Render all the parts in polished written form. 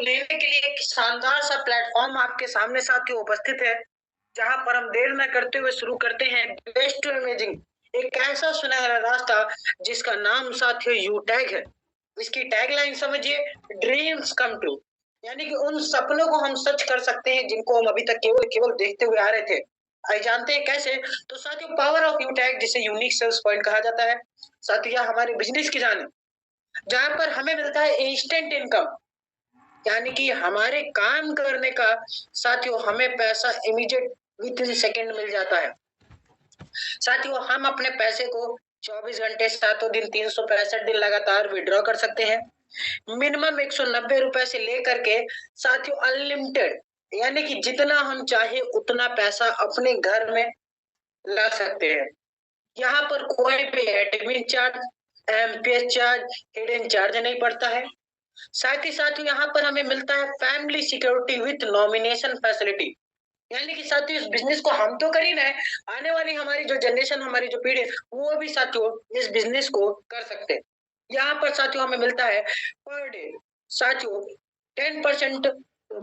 लेने के लिए एक शानदार सा प्लेटफॉर्म आपके सामने साथियों उपस्थित है, जहां पर हम देर न करते हुए शुरू करते हैं बेस्ट टू इमेजिंग, एक ऐसा सुनहरा रास्ता जिसका नाम साथियों यू टैग है। इसकी टैगलाइन समझिए, ड्रीम्स कम ट्रू, यानी कि उन सपनों को हम सच कर सकते हैं जिनको हम अभी तक केवल केवल देखते हुए आ रहे थे। आइए जानते हैं कैसे। तो साथियों, पावर ऑफ यू टैग, जिसे यूनिक सेल्स पॉइंट कहा जाता है, साथियों हमारे बिजनेस की जान है, जहां पर हमें मिलता है इंस्टेंट इनकम, यानी कि हमारे काम करने का साथियों हमें पैसा इमीडिएट विद इन सेकेंड मिल जाता है। साथियों हम अपने पैसे को 24 घंटे 7 दिन 365 दिन लगातार विड्रॉ कर सकते हैं। मिनिमम 190 रुपए से लेकर के साथियों अनलिमिटेड, यानी कि जितना हम चाहे उतना पैसा अपने घर में ला सकते हैं। यहाँ पर कोई भी admin charge, MPS charge, hidden charge नहीं पड़ता है। साथ ही साथ यहाँ पर हमें मिलता है family security with nomination facility, यानी कि साथियों इस बिजनेस को हम तो कर ही रहे हैं, आने वाली हमारी जो जनरेशन, हमारी जो पीढ़ी है, वो भी साथियों इस बिजनेस को कर सकते हैं। यहाँ पर साथियों हमें मिलता है पर डे साथियों 10%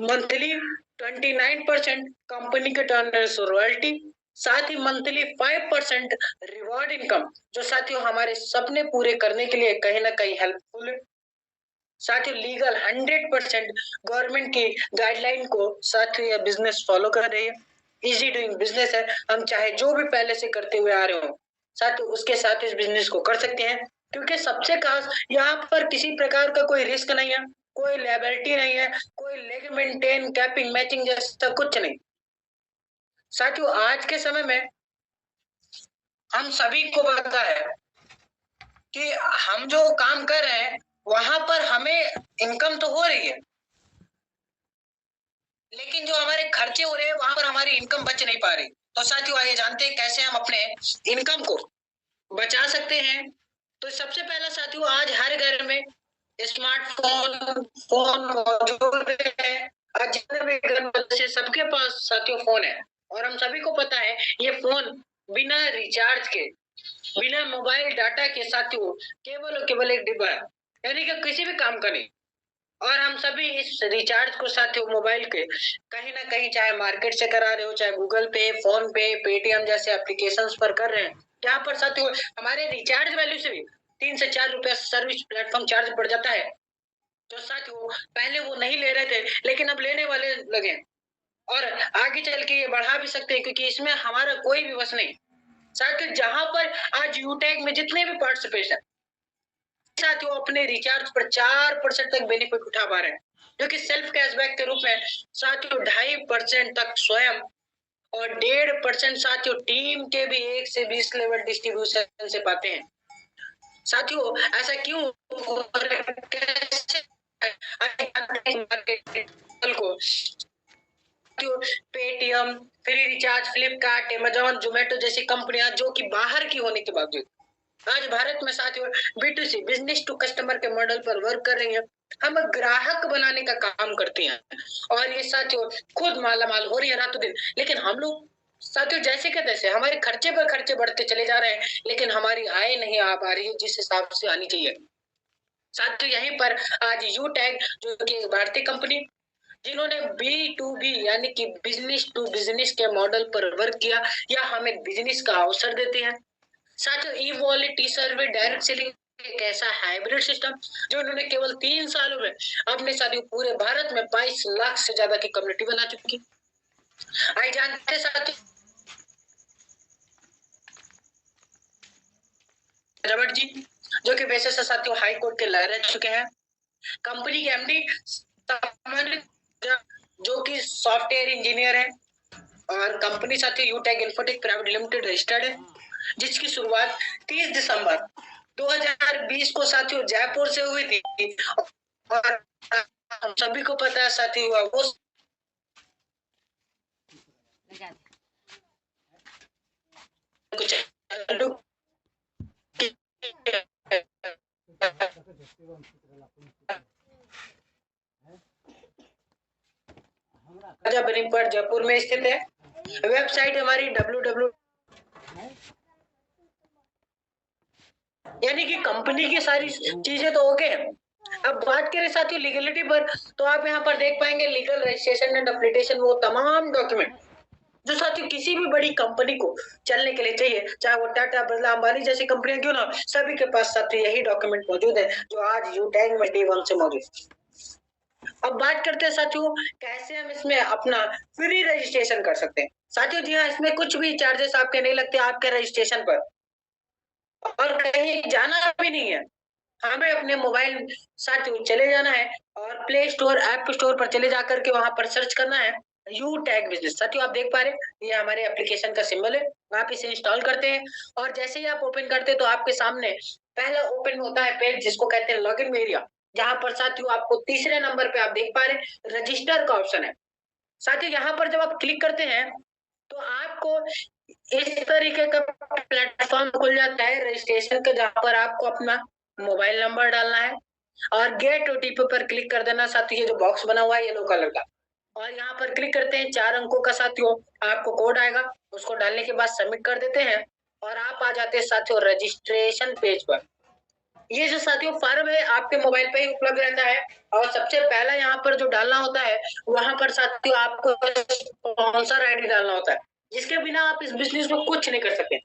मंथली, 29% कंपनी के टर्न रॉयल्टी, साथ ही मंथली 5% रिवॉर्ड इनकम, जो साथियों हमारे सपने पूरे करने के लिए कहीं ना कहीं हेल्पफुल है। साथियों लीगल 100% गवर्नमेंट की गाइडलाइन को साथियों यह बिजनेस फॉलो कर रही है। इजी डूइंग बिजनेस है, हम चाहे जो भी पहले से करते हुए आ रहे हो साथियों उसके साथ इस बिजनेस को कर सकते हैं, क्योंकि सबसे खास यहाँ पर किसी प्रकार का कोई रिस्क नहीं है, कोई लायबिलिटी नहीं है, कोई लेग मेंटेन कैपिंग मैचिंग जैसा कुछ नहीं। साथियों आज के समय में हम सभी को पता है कि हम जो काम कर रहे हैं वहां पर हमें इनकम तो हो रही है, लेकिन जो हमारे खर्चे हो रहे हैं वहां पर हमारी इनकम बच नहीं पा रही। तो साथियों आइए जानते हैं कैसे हम अपने इनकम को बचा सकते हैं। तो सबसे पहला साथियों, आज हर घर में स्मार्टफोन फोन मौजूद है। आज जितने भी घर में बच्चे, सबके पास साथियों फोन है, और हम सभी को पता है ये फोन बिना रिचार्ज के, बिना मोबाइल डाटा के साथियों केवल और केवल एक डिब्बा है, यानी कि किसी भी काम का नहीं। और हम सभी इस रिचार्ज को साथियों मोबाइल के कहीं ना कहीं, चाहे मार्केट से करा रहे हो, चाहे गूगल पे, फोन पे, पेटीएम जैसे एप्लीकेशंस पर कर रहे हैं, यहाँ पर साथियों हमारे रिचार्ज वैल्यू से भी 3 से 4 रुपया सर्विस प्लेटफॉर्म चार्ज पड़ जाता है, जो साथियों पहले वो नहीं ले रहे थे लेकिन अब लेने वाले लगे, और आगे चल के ये बढ़ा भी सकते हैं, क्योंकि इसमें हमारा कोई भी वश नहीं। साथियों जहां पर आज यूटेक में जितने भी पार्टिसिपेशन साथियों अपने रिचार्ज पर 4% तक बेनिफिट उठा पा रहे हैं, जो कि सेल्फ कैशबैक के रूप में साथियों 2.5% तक स्वयं, और 1.5% साथियों टीम के भी 1 से 20 लेवल डिस्ट्रीब्यूशन से पाते हैं। साथियों ऐसा क्यों हो रहा है? कैसे को Paytm, free recharge, Flipkart, Amazon, Zomato जैसी कंपनियां जो कि बाहर की होने के बावजूद आज भारत में साथियों B2C बिजनेस टू कस्टमर के मॉडल पर वर्क कर रही है। हम ग्राहक बनाने का काम करते हैं, और ये साथियों खुद माला माल हो रही है रातों दिन, लेकिन हम लोग साथियों जैसे के तैसे हमारे खर्चे पर खर्चे बढ़ते चले जा रहे हैं, लेकिन हमारी आय नहीं आ पा रही है जिस हिसाब से आनी चाहिए। साथियों यहीं पर आज यू टैग, जो कि भारतीय कंपनी, जिन्होंने B2B यानी कि बिजनेस टू बिजनेस के मॉडल पर वर्क किया, या हमें बिजनेस का अवसर देते हैं। साथियों e wallet, T service, direct selling एक ऐसा हाइब्रिड सिस्टम जो उन्होंने केवल 3 सालों में अपने साथियों पूरे भारत में 22 लाख से ज्यादा की कम्युनिटी बना चुकी। आइए जानते साथियों रबट जी, जो कि वैसे से साथियों हाई कोर्ट के लॉयर रह चुके हैं, कंपनी के एमडी, जो कि सॉफ्टवेयर इंजीनियर है, और कंपनी साथियों यूटेक इन्फोटेक प्राइवेट लिमिटेड रजिस्टर्ड है, जिसकी शुरुआत 30 दिसंबर 2020 को साथियों जयपुर से हुई थी, और हम सभी को पता है साथियों वो कुछ पर जयपुर में स्थित है। वेबसाइट हमारी www, यानी कि कंपनी की सारी चीजें तो ओके है, अब बात करें साथियों लीगलिटी पर, तो आप यहाँ पर देख पाएंगे लीगल रजिस्ट्रेशन एंड एप्लीकेशन, वो तमाम डॉक्यूमेंट जो साथियों किसी भी बड़ी कंपनी को चलने के लिए चाहिए, चाहे वो टाटा, बिरला, अंबानी जैसी कंपनियां क्यों ना, सभी के पास साथियों यही डॉक्यूमेंट मौजूद है जो आज यूटैग में डे 1 से मौजूद है। अब बात करते हैं साथियों कैसे हम इसमें अपना फ्री रजिस्ट्रेशन कर सकते हैं। साथियों जी हाँ, इसमें कुछ भी चार्जेस आपके नहीं लगते आपके रजिस्ट्रेशन पर, और कहीं जाना भी नहीं है। हमें अपने मोबाइल साथियों चले जाना है और प्ले स्टोर, ऐप स्टोर पर चले जाकर के वहां पर सर्च करना है यू टैग बिजनेस। साथियों आप देख पा रहे हैं ये हमारे एप्लीकेशन का सिंबल है, आप इसे इंस्टॉल करते हैं और जैसे ही आप ओपन करते हैं तो आपके सामने पहला ओपन होता है पेज जिसको कहते हैं लॉगिन एरिया, जहां पर साथियों आपको तीसरे नंबर पे आप देख पा रहे हैं रजिस्टर का ऑप्शन है। साथियों यहाँ पर जब आप क्लिक करते हैं तो आपको इस तरीके का प्लेटफॉर्म खुल जाता है रजिस्ट्रेशन का, जहां पर आपको अपना मोबाइल नंबर डालना है और गेट ओटीपी पर क्लिक कर देना। साथियों ये जो बॉक्स बना हुआ है येलो कलर का, और यहाँ पर क्लिक करते हैं 4 अंकों का साथियों आपको कोड आएगा, उसको डालने के बाद सबमिट कर देते हैं और आप आ जाते हैं साथियों रजिस्ट्रेशन पेज पर। ये जो साथियों फॉर्म है आपके मोबाइल पे ही उपलब्ध रहता है और सबसे पहला यहाँ पर जो डालना होता है वहां पर साथियों आपको स्पॉन्सर आईडी डालना होता है, जिसके बिना आप इस बिजनेस में कुछ नहीं कर सकते।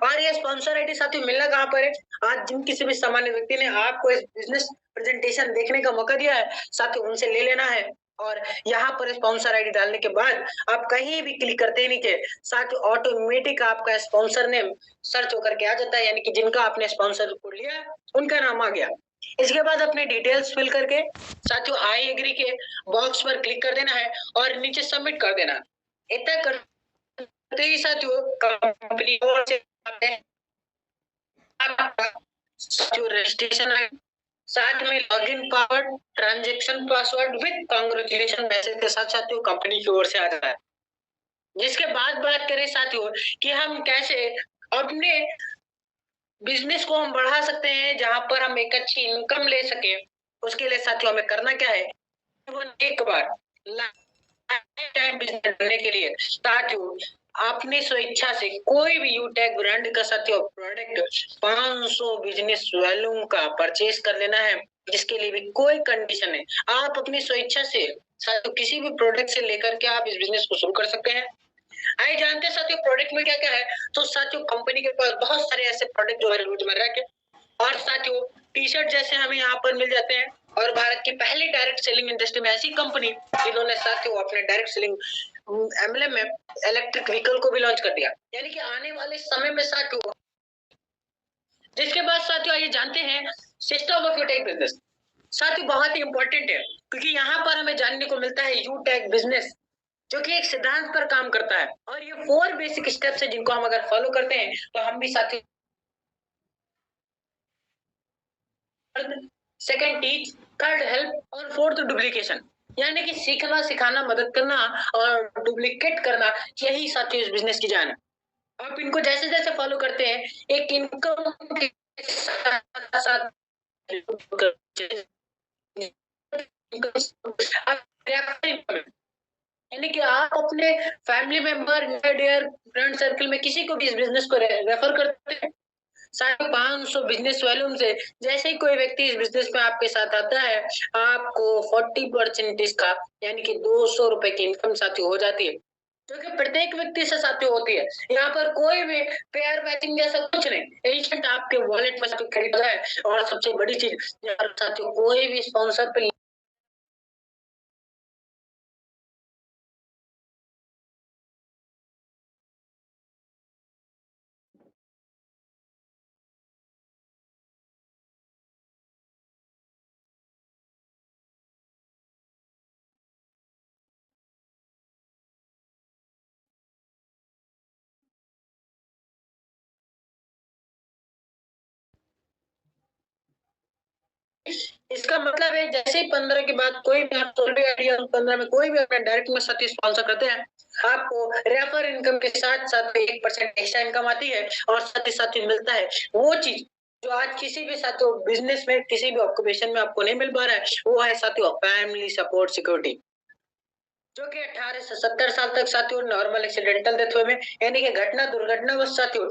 और ये स्पॉन्सर आईडी साथियों मिलना कहाँ पर है, आज जिन किसी भी सामान्य व्यक्ति ने आपको इस बिजनेस प्रेजेंटेशन देखने का मौका दिया है साथियों उनसे ले लेना है। और यहाँ पर स्पॉन्सर आईडी डालने के बाद आप कहीं भी क्लिक करते ही नीचे साथियों ऑटोमेटिक आपका स्पॉन्सर नेम सर्च होकर के आ जाता है, यानी कि जिनका आपने स्पॉन्सर को लिया उनका नाम आ गया। इसके बाद अपने डिटेल्स फिल करके साथियों आई एग्री के बॉक्स पर क्लिक कर देना है और नीचे सबमिट कर देना। इतना करते ही साथियों कंपनी और से जो रजिस्ट्रेशन है साथ में login password, transaction password with congratulation message के साथ साथियों कंपनी की ओर से आता है। जिसके बाद बात करें साथियों कि हम कैसे अपने बिजनेस को हम बढ़ा सकते हैं जहां पर हम एक अच्छी इनकम ले सके, उसके लिए साथियों हमें करना क्या है, एक बार लाइफ टाइम बिजनेस करने के लिए साथियों अपनी स्वेच्छा से कोई भी यूटेक ब्रांड का साथियों प्रोडक्ट 500 बिजनेस वॉल्यूम का परचेज कर लेना है, जिसके लिए भी कोई कंडीशन है। आप अपनी स्वेच्छा से साथियों किसी भी प्रोडक्ट से लेकर के आप इस बिजनेस को शुरू कर सकते हैं। आइए जानते हैं साथियों प्रोडक्ट में क्या क्या है। तो साथियों कंपनी के पास बहुत सारे ऐसे प्रोडक्ट जो है रोजमर्रा के, और साथियों टी शर्ट जैसे हमें यहाँ पर मिल जाते हैं, और भारत की पहली डायरेक्ट सेलिंग इंडस्ट्री में ऐसी कंपनी जिन्होंने साथियों अपने डायरेक्ट सेलिंग एमएलएम में इलेक्ट्रिक व्हीकल को भी लॉन्च कर दिया, यानी कि आने वाले समय में साथियों। जिसके बाद साथियों आइए जानते हैं सिस्टम ऑफ यूटेक बिजनेस। साथियों बहुत ही इंपॉर्टेंट है क्योंकि यहाँ पर हमें जानने को मिलता है यूटेक बिजनेस जो कि एक सिद्धांत पर काम करता है, और ये 4 बेसिक स्टेप्स है जिनको हम अगर फॉलो करते हैं तो हम भी साथियों सेकंड टीच, थर्ड हेल्प और फोर्थ डुप्लीकेशन, यानी कि सीखना, सिखाना, मदद करना और डुप्लीकेट करना, यही साथियों इस बिजनेस की जान है। आप इनको जैसे जैसे फॉलो करते हैं एक इनकम के साथ साथ यानी कि आप अपने family member, dear friend circle में किसी को भी इस बिजनेस को रेफर करते हैं। 500 बिजनेस वॉल्यूम से जैसे ही कोई व्यक्ति इस बिजनेस में आपके साथ आता है आपको 40% का यानी कि 200 रुपए की इनकम साथियों हो जाती है, जो कि प्रत्येक व्यक्ति से साथियों होती है। यहाँ पर कोई भी पेयर मैचिंग जैसा कुछ नहीं, इंस्टेंट आपके वॉलेट में साथियों क्रेडिट होता है। और सबसे बड़ी चीज यहाँ पर साथियों कोई भी स्पॉन्सर पे इसका मतलब है जैसे ही 15 के बाद कोई भी आप 16 आइडिया 15 में कोई भी अपना डायरेक्ट में साथी स्पॉन्सर करते हैं, आपको रेफर इनकम के साथ साथ 1% एक्स्ट्रा इनकम आती है और साथ ही साथ मिलता है वो चीज जो आज किसी भी साथियों बिजनेस में किसी भी ऑक्यूपेशन में आपको नहीं मिल पा रहा है, वो है साथियों फैमिली सपोर्ट सिक्योरिटी, जो कि 18 से 70 साल तक साथियों नॉर्मल एक्सीडेंटल डेथ में यानी कि घटना दुर्घटना साथियों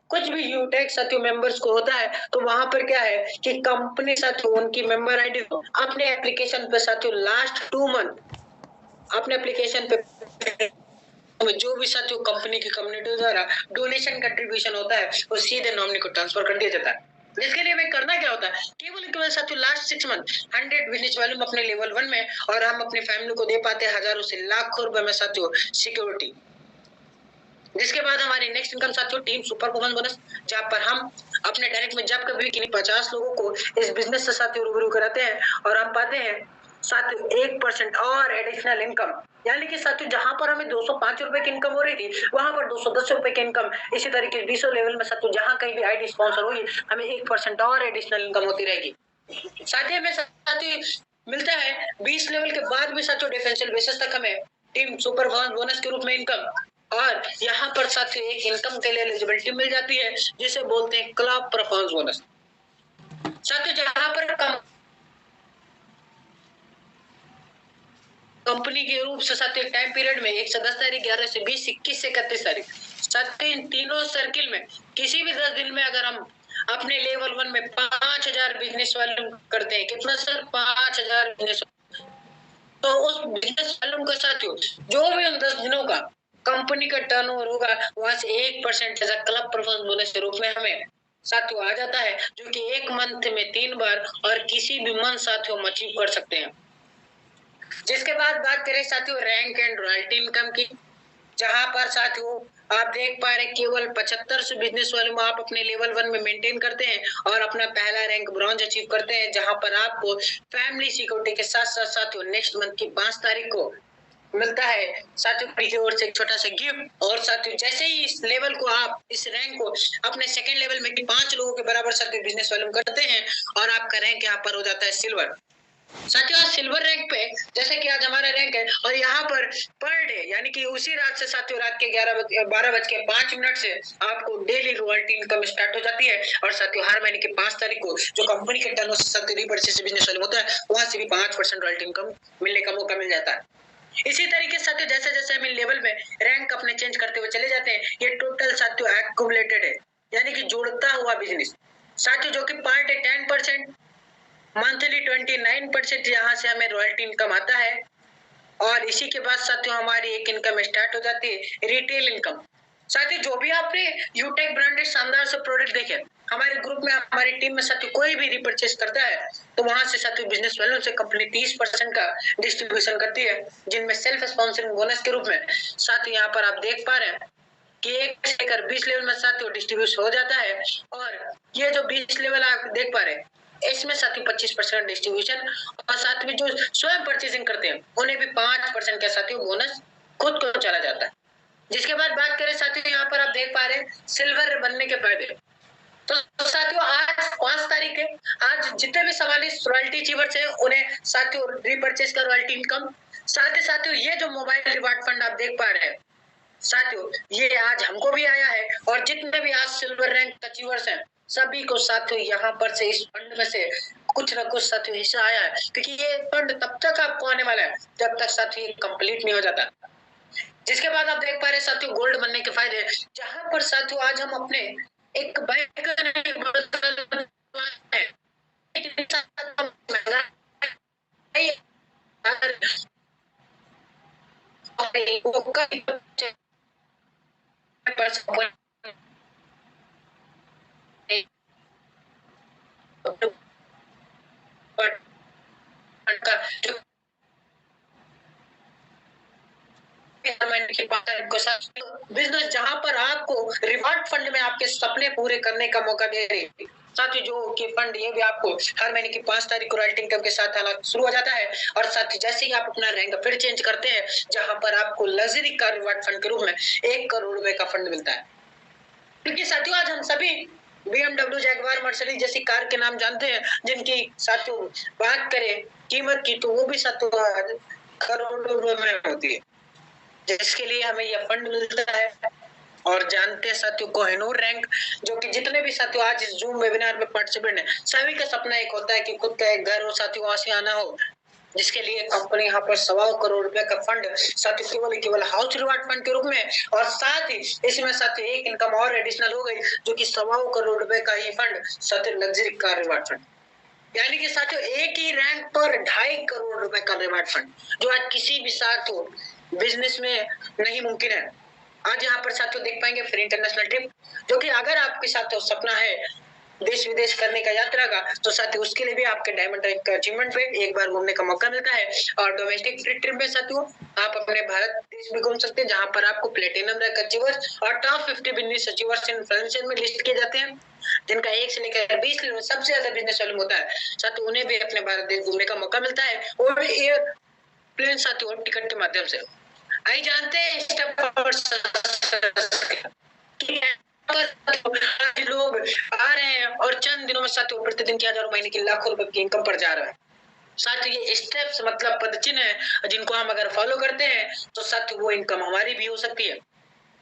कुछ भी यूटेक साथियों मेंबर्स को होता है तो वहां पर क्या है कि कंपनी साथियों उनकी मेंबर आईडी को अपने एप्लीकेशन पे साथियों लास्ट 2 मंथ अपने एप्लीकेशन पे जो भी साथियों कंपनी की कम्युनिटी द्वारा डोनेशन कंट्रीब्यूशन होता है वो सीधे नॉमिनी को ट्रांसफर कर दिया जाता है। जिसके लिए हमें करना क्या होता है, केवल साथियों लास्ट 6 मंथ 100 बिजनेस वॉल्यूम अपने लेवल 1 में और हम अपनी फैमिली को दे पाते हैं हजारों से लाखों रुपए में साथियों सिक्योरिटी। जिसके बाद हमारी नेक्स्ट इनकम साथियों टीम सुपर परफॉर्मेंस बोनस, जहां पर हम अपने डायरेक्ट में जब कभी किन्हीं 50 लोगों को इस बिजनेस से साथियों रूबरू कराते हैं और हम पाते हैं साथियों 1% और एडिशनल इनकम, यानी कि साथियों जहां पर हमें 205 रुपए की इनकम हो रही थी वहां पर 210 रुपए की इनकम, इसी तरीके 20 लेवल में साथियों जहां कहीं भी आईडी स्पॉन्सर होगी हमें 1% और एडिशनल इनकम होती रहेगी। साथियों में साथियों मिलता है 20 लेवल के बाद भी साथियों डिफरेंशियल बेसिस तक हमें टीम सुपर बोनस के रूप में इनकम, और यहाँ पर साथियों एक इनकम के लिए एलिजिबिलिटी मिल जाती है जिसे बोलते हैं क्लब परफॉर्मेंस बोनस। साथियों जहां पर कंपनी के रूप से साथियों टाइम पीरियड में 1 से 10 तारीख, 11 से 20, 21 से 31 तारीख, साथियों इन तीनों सर्किल में किसी भी 10 दिन में अगर हम अपने लेवल 1 में 5000 बिजनेस वॉल्यूम करते हैं, कितना सर 5000 बिजनेस, तो उस बिजनेस वॉल्यूम का साथियों जो भी उन 10 दिनों का कंपनी का टर्नओवर होगा वहां से 1% एज क्लब परफॉर्मेंस बोनस के रूप में हमें साथियों आ जाता है, जो कि एक मंथ में 3 बार और किसी भी मंथ साथियों हम अचीव कर सकते हैं। जिसके बाद बात करें साथियों रैंक एंड रॉयल्टी इनकम की, जहां पर साथियों आप देख पा रहे केवल 75 बिजनेस वाले में आप अपने लेवल 1 में मेंटेन करते हैं और अपना पहला रैंक ब्रॉन्ज अचीव करते हैं, जहां पर आपको फैमिली सिक्योरिटी के साथ साथ साथियों नेक्स्ट मंथ की 5 तारीख को मिलता है साथियों की ओर से एक छोटा सा गिफ्ट। और साथियों जैसे ही इस लेवल को आप इस रैंक को अपने सेकंड लेवल में 5 लोगों के बराबर साथियों बिजनेस वॉल्यूम करते हैं और आपका रैंक यहाँ पर हो जाता है सिल्वर। साथियों आज सिल्वर रैंक पे जैसे कि आज हमारा रैंक है और यहाँ पर डे यानी कि उसी रात से साथियों रात के 12:05 से आपको डेली रॉयल्टी इनकम स्टार्ट हो जाती है, और साथियों हर महीने की 5 तारीख को जो कंपनी के टर्न से साथियों रिपर्चेस बिजनेस वाले होता है वहां से भी 5% रॉयल्टी इनकम मिलने का मौका मिल जाता है। इसी तरीके से साथियों जैसे जैसे हम लेवल में रैंक अपने चेंज करते हुए चले जाते हैं, ये टोटल साथियों एक्यूमुलेटेड है यानी कि जोड़ता हुआ बिजनेस साथियों, जो कि पर डे 10%, मंथली 29% यहाँ से हमें रॉयल्टी इनकम आता है। और इसी के बाद साथियों हमारी एक इनकम स्टार्ट हो जाती है रिटेल इनकम। साथियों जो भी आपने यूटेक ब्रांडेड शानदार से प्रोडक्ट देखे हमारे ग्रुप में हमारी टीम में साथियों कोई भी रिपर्चेस करता है तो वहां से साथियों बिजनेस वैल्यू से कंपनी 30% का डिस्ट्रीब्यूशन करती है, जिनमें सेल्फ स्पॉन्सरिंग बोनस के रूप में साथियों यहाँ पर आप देख पा रहे हैं कि 1 से लेकर 20 लेवल में साथियों डिस्ट्रीब्यूट हो जाता है। और ये जो 20 लेवल आप देख पा रहे हैं इसमें साथियों 25% डिस्ट्रीब्यूशन, और साथ में जो स्वयं परचेसिंग करते हैं उन्हें भी 5% का साथियों बोनस खुद को चला जाता है। जिसके बाद बात करें साथियों यहाँ पर आप देख पा रहे हैं सिल्वर बनने के फायदे। तो साथियों आज 5 तारीख है, आज जितने भी 44 रॉयल्टी अचीवर्स हैं उन्हें साथियों रीपरचेस का रॉयल्टी इनकम, साथ ही साथियों ये जो मोबाइल रिवार्ड फंड आप देख पा रहे हैं साथियों ये आज हमको भी आया है, और जितने भी आज सिल्वर रैंक अचीवर्स हैं सभी को साथियों यहाँ पर से इस फंड में से कुछ न कुछ साथियों हिस्सा आया है, क्योंकि ये फंड तब तक आपको आने वाला है जब तक साथियों ये कंप्लीट नहीं हो जाता। जिसके बाद आप देख पा रहे साथियों गोल्ड बनने के फायदे, जहां पर साथियों आज हम अपने एक बैंक बिजनेस जहां पर आपको रिवार्ड फंड में आपके सपने पूरे करने का मौका दे रही है साथियों, जो कि फंड ये भी आपको हर महीने की 5 तारीख को रॉयल्टी इनकम के साथ आना शुरू हो जाता है। और साथ ही जैसे ही आप अपना रैंक फिर चेंज करते हैं जहां पर आपको लग्जरी कार रिवार्ड फंड के रूप में 1 करोड़ रुपए का फंड मिलता है। क्योंकि साथियों आज हम सभी BMW, जैगवार, मर्सिडीज जैसी कार के नाम जानते हैं, जिनकी साथियों बात करें कीमत की तो वो भी साथियों करोड़ों रुपए में होती है, जिसके लिए हमें यह फंड मिलता है। और जानते हैं साथियों कोहिनूर रैंक, जो कि जितने भी साथियों आज इस जूम वेबिनार में पार्टिसिपेंट हैं सभी का सपना एक होता है कि खुद का एक घर हो साथियों, वहां से आना हो जिसके लिए कंपनी यहाँ पर 1.25 करोड़ रुपए का फंड साथियों केवल हाउस रिवार्ड फंड के रूप में, और साथ ही इसमें साथियों एक इनकम और एडिशनल हो गई जो कि 1.25 करोड़ रुपए का ही फंड साथियों लग्जरी कार रिवार्ड फंड, यानी कि साथियों एक ही रैंक पर 2.5 करोड़ रुपए का रिवार्ड फंड, जो आज किसी भी साथियों बिजनेस में नहीं मुमकिन है। आज यहाँ पर साथियों देख पाएंगे फ्री इंटरनेशनल ट्रिप, जो कि अगर आपके साथियों सपना है देश विदेश करने का यात्रा का, तो साथियों उसके लिए भी आपके डायमंड रैंक का अचीवमेंट पे एक बार घूमने का मौका मिलता है। और डोमेस्टिक फ्री ट्रिप में साथियों आप अपने भारत देश भी घूम सकते हैं, जहां पर आपको प्लेटिनम रैंक अचीवर्स और टॉप 50 बिजनेस अचीवर्स इन्फ्लुएंसर में लिस्ट किए जाते हैं, जिनका 1 से लेकर 20 में सबसे ज्यादा बिजनेस वॉल्यूम होता है। साथियों उन्हें भी अपने भारत देश घूमने का मौका मिलता है, वो भी एयरप्लेन साथियों टिकट के माध्यम से। आइए जानते हैं लोग आ रहे हैं और चंद दिनों में साथियों प्रतिदिन के हजारों महीने की लाखों रुपए की इनकम पर जा रहा है। साथियों ये स्टेप्स मतलब पदचिन्ह है, जिनको हम अगर फॉलो करते हैं तो साथियों वो इनकम हमारी भी हो सकती है।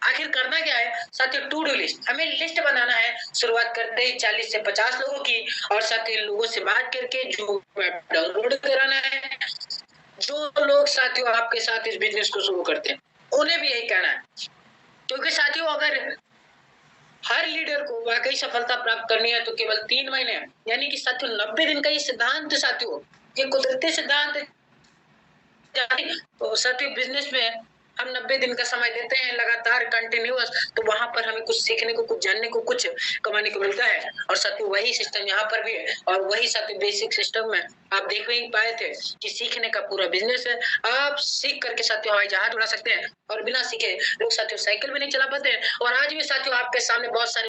आखिर करना क्या है साथियों? टू डू लिस्ट, हमें लिस्ट बनाना है। शुरुआत करते ही 40 से 50 लोगों की, और साथियों लोगों से बात करके जो डाउनलोड कराना है। जो लोग साथियों आपके साथ इस बिजनेस को शुरू करते हैं उन्हें भी यही कहना है, क्योंकि साथियों अगर हर लीडर को वाकई सफलता प्राप्त करनी है तो केवल 3 महीने यानी कि साथियों 90 दिन का ये सिद्धांत साथियों, ये कुदरती सिद्धांत। तो साथियों बिजनेस में हम 90 दिन का समय देते हैं लगातार कंटिन्यूअस, तो वहां पर हमें कुछ सीखने को, कुछ जानने को, कुछ कमाने को मिलता है। और साथियों वही सिस्टम यहाँ पर भी है, और वही साथियों बेसिक सिस्टम में आप देख नहीं पाए थे कि सीखने का पूरा बिजनेस है। आप सीख करके साथियों हवाई जहाज उड़ा सकते हैं, और बिना सीखे लोग साथियों साइकिल भी नहीं चला पाते हैं। और आज भी साथियों आपके सामने बहुत सारे